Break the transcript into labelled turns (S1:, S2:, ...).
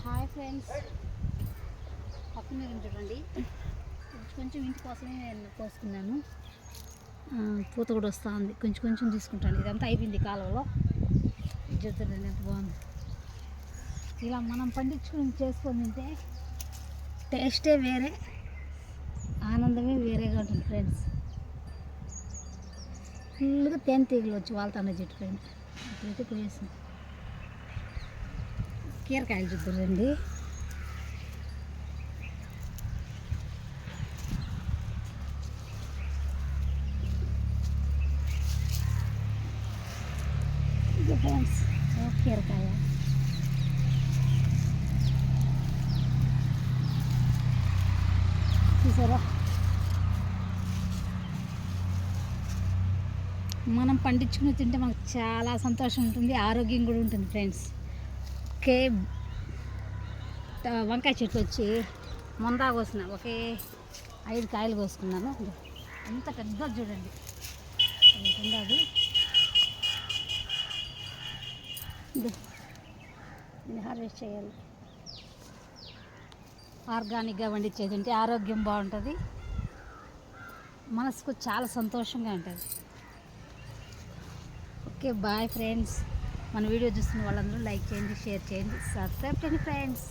S1: Hi friends, పక్కన చూడండి. కొంచెం ఇంటి కోసమే నేను కోసుకున్నాను. పూత కూడా వస్తూ ఉంది. కొంచెం కొంచెం తీసుకుంటాను. ఇదంతా అయిపోయింది కాలంలో. చూడండి ఎంత బాగుంది. ఇలా మనం పండించుకుని చేసుకొని తింటే టేస్టే వేరే, ఆనందమే వేరేగా ఉంటుంది ఫ్రెండ్స్. ఫుల్గా తేనెటీగలు వచ్చి వాళ్తాను చెట్టు పైన. ఇప్పుడైతే పోయేసింది. కీరకాయలు చూద్దారండి. ఇది ఫ్రెండ్స్ కీరకాయ. చూసారా, మనం పండించుకుని తింటే మనకు చాలా సంతోషం ఉంటుంది, ఆరోగ్యం కూడా ఉంటుంది ఫ్రెండ్స్. వంకాయ చెట్టు వచ్చి మొందా కోసిన ఒకే 5 కాయలు కోసుకున్నాను. ఎంత పెద్ద చూడండి, అది ఇది హార్వెస్ట్ చేయాలి. ఆర్గానిక్గా వండించేది ఉంటే ఆరోగ్యం బాగుంటుంది, మనసుకు చాలా సంతోషంగా ఉంటుంది. Okay, bye friends. మన వీడియో చూస్తున్న వాళ్ళందరూ లైక్ చేయండి, షేర్ చేయండి, సబ్స్క్రైబ్ చేయండి ఫ్రెండ్స్.